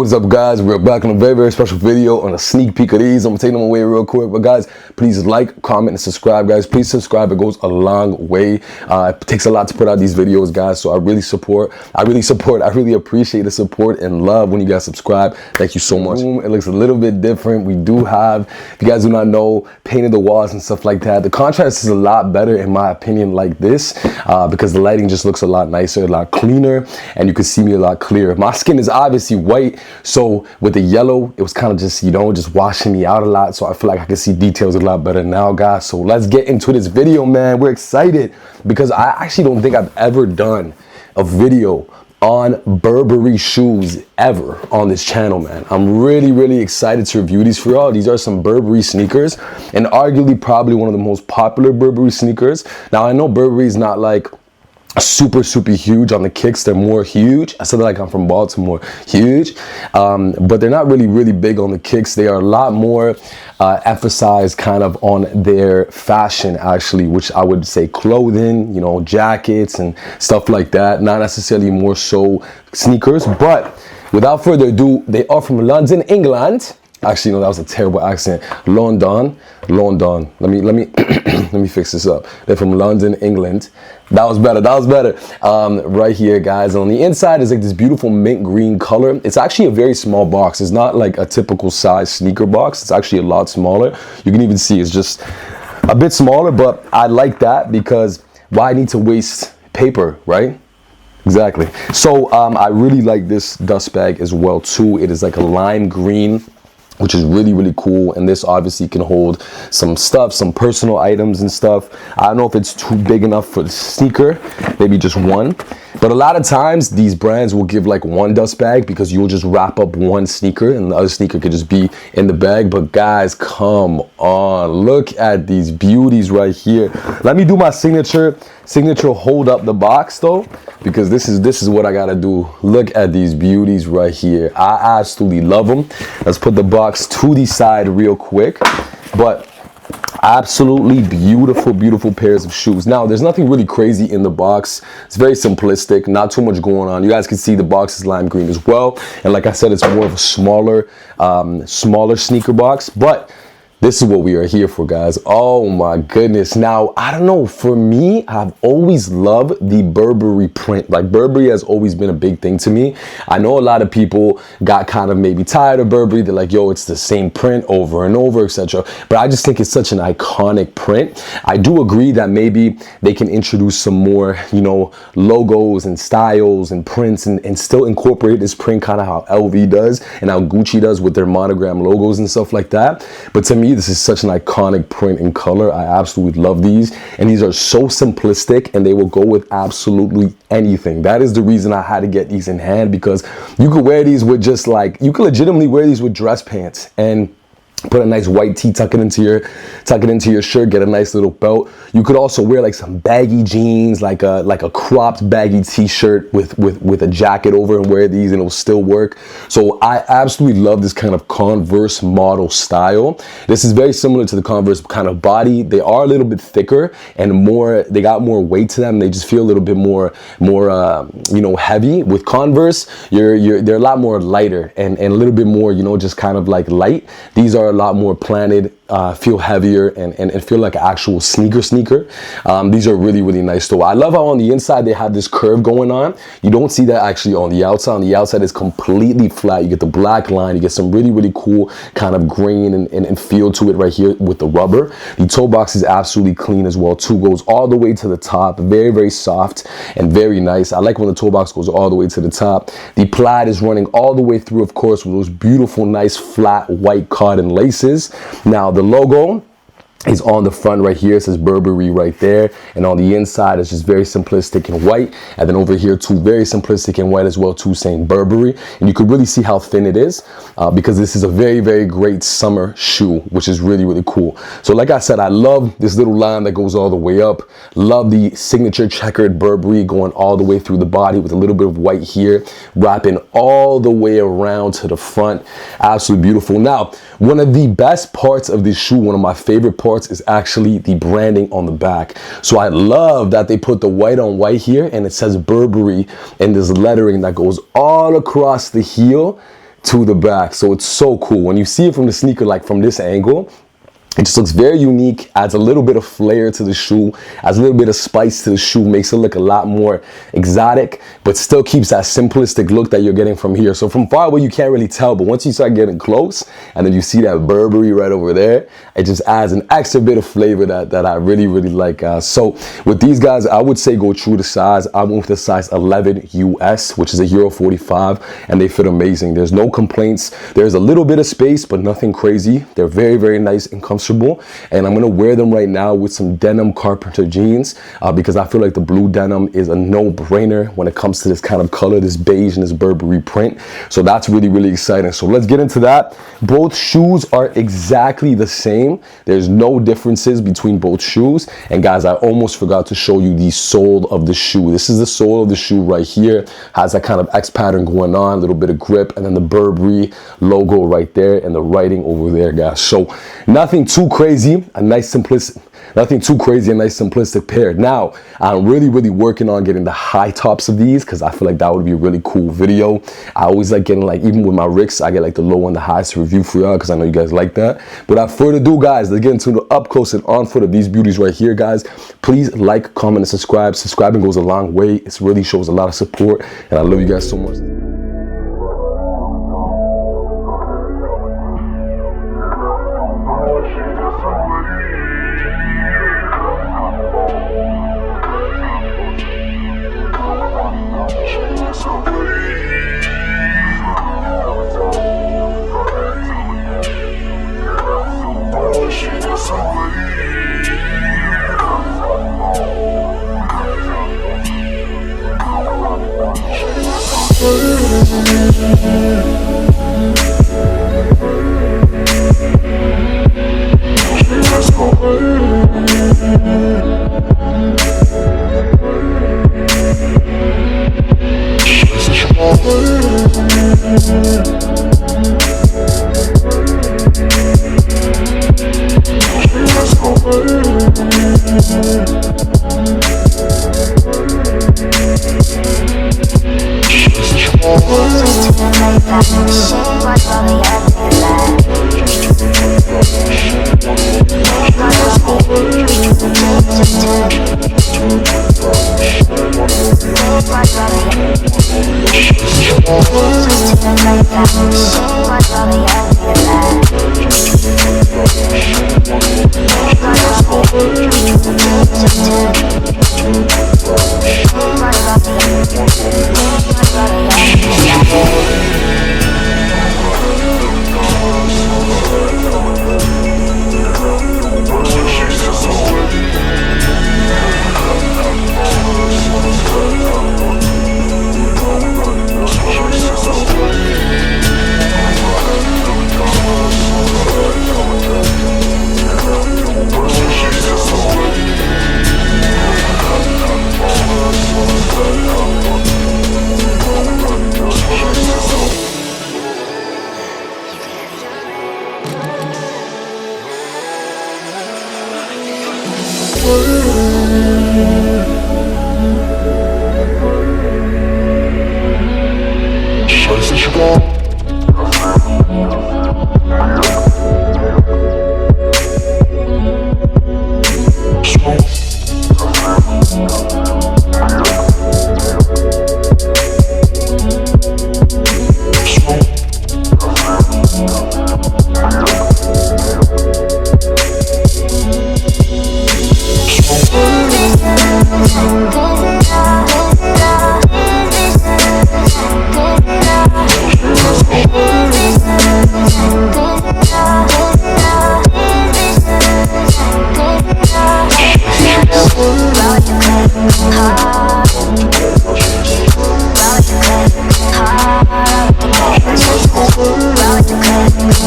What's up, guys? We're back on a very special video on a sneak peek of these. I'm gonna take them away real quick, but guys, please like, comment, and subscribe. Guys, please subscribe. It goes a long way. It takes a lot to put out these videos, guys, so I really appreciate the support and love when you guys subscribe. Thank you so much. It looks a little bit different. We do have, if you guys do not know, painted the walls and stuff like that. The contrast is a lot better in my opinion like this because the lighting just looks a lot nicer, a lot cleaner, and you can see me a lot clearer. My skin is obviously white, so with the yellow, it was kind of just, you know, just washing me out a lot. So I feel like I can see details a lot better now, guys. So let's get into this video, man. We're excited because I actually don't think I've ever done a video on Burberry shoes ever on this channel, man. I'm really excited to review these for y'all. These are some Burberry sneakers and arguably probably one of the most popular Burberry sneakers. Now I know Burberry is not like super huge on the kicks. They're more huge. I said that like I'm from Baltimore, huge, but they're not really big on the kicks. They are a lot more emphasized kind of on their fashion, actually, which I would say clothing, you know, jackets and stuff like that, not necessarily more so sneakers. But without further ado, they are from London, England. Actually, no, that was a terrible accent. London. Let me fix this up. They're from London, England. That was better. Right here, guys. On the inside is like this beautiful mint green color. It's actually a very small box. It's not like a typical size sneaker box. It's actually a lot smaller. You can even see it's just a bit smaller, but I like that because why need to waste paper, right? Exactly. So I really like this dust bag as well too. It is like a lime green, which is really cool, and this obviously can hold some stuff, some personal items and stuff. I don't know if it's too big enough for the sneaker, maybe just one, but a lot of times these brands will give like one dust bag because you'll just wrap up one sneaker and the other sneaker could just be in the bag. But guys, come on, look at these beauties right here. Let me do my signature hold up the box though, because this is what I gotta do. Look at these beauties right here. I absolutely love them. Let's put the box to the side real quick. But absolutely beautiful pairs of shoes. Now there's nothing really crazy in the box. It's very simplistic, not too much going on. You guys can see the box is lime green as well, and like I said, it's more of a smaller sneaker box, but this is what we are here for, guys. Oh my goodness. Now, I don't know, for me, I've always loved the Burberry print. Like, Burberry has always been a big thing to me. I know a lot of people got kind of maybe tired of Burberry. They're like, yo, it's the same print over and over, etc. But I just think it's such an iconic print. I do agree that maybe they can introduce some more, you know, logos and styles and prints and still incorporate this print kind of how LV does and how Gucci does with their monogram logos and stuff like that. But to me, this is such an iconic print and color. I absolutely love these, and these are so simplistic and they will go with absolutely anything. That is the reason I had to get these in hand, because you could wear these with just like, you could legitimately wear these with dress pants and put a nice white tee, tuck it into your shirt, get a nice little belt. You could also wear like some baggy jeans, like a cropped baggy t-shirt with a jacket over, and wear these and it'll still work. So I absolutely love this kind of Converse model style. This is very similar to the Converse kind of body. They are a little bit thicker and more, they got more weight to them. They just feel a little bit more you know, heavy. With Converse, they're a lot more lighter and a little bit more, you know, just kind of like light. These are a lot more planted, feel heavier and feel like an actual sneaker. These are really nice though. I love how on the inside they have this curve going on. You don't see that actually on the outside. On the outside it's completely flat. You get the black line, you get some really cool kind of grain and feel to it right here with the rubber. The toe box is absolutely clean as well too. Goes all the way to the top, very soft and very nice. I like when the toe box goes all the way to the top. The plaid is running all the way through, of course, with those beautiful nice flat white cotton laces. Now the logo is on the front right here. It says Burberry right there, and on the inside it's just very simplistic and white, and then over here too, very simplistic and white as well too, saying Burberry. And you could really see how thin it is because this is a very great summer shoe, which is really cool. So like I said, I love this little line that goes all the way up. Love the signature checkered Burberry going all the way through the body with a little bit of white here, wrapping all the way around to the front. Absolutely beautiful. Now, one of the best parts of this shoe, one of my favorite parts, is actually the branding on the back. So I love that they put the white on white here, and it says Burberry in this lettering that goes all across the heel. to the back. So it's so cool. When you see it from the sneaker, like from this angle, it just looks very unique, adds a little bit of flair to the shoe, adds a little bit of spice to the shoe, makes it look a lot more exotic, but still keeps that simplistic look that you're getting from here. So from far away, you can't really tell, but once you start getting close, and then you see that Burberry right over there, it just adds an extra bit of flavor that I really, really like. So with these guys, I would say go true to size. I went with the size 11 US, which is a Euro 45, and they fit amazing. There's no complaints. There's a little bit of space, but nothing crazy. They're very, very nice and comfortable. And I'm gonna wear them right now with some denim carpenter jeans because I feel like the blue denim is a no-brainer when it comes to this kind of color, this beige and this Burberry print. So that's really, really exciting. So let's get into that. Both shoes are exactly the same. There's no differences between both shoes. And guys, I almost forgot to show you the sole of the shoe. This is the sole of the shoe right here. Has that kind of X pattern going on, a little bit of grip, and then the Burberry logo right there and the writing over there, guys. So nothing too crazy, a nice simplistic, nothing too crazy, a nice simplistic pair. Now, I'm really, really working on getting the high tops of these because I feel like that would be a really cool video. I always like getting, like, even with my Ricks, I get like the low and the highs to review for y'all because I know you guys like that. But without further ado, guys, let's get into the up close and on foot of these beauties right here, guys. Please like, comment, and subscribe. Subscribing goes a long way. It really shows a lot of support, and I love you guys so much.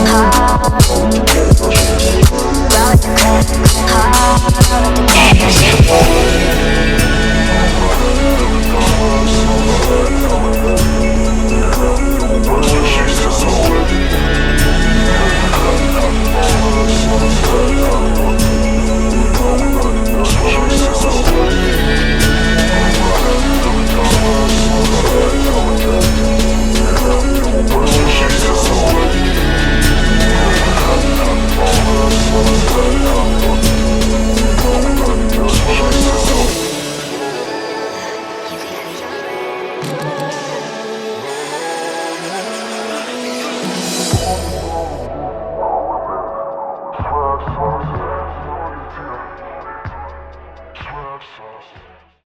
Hard.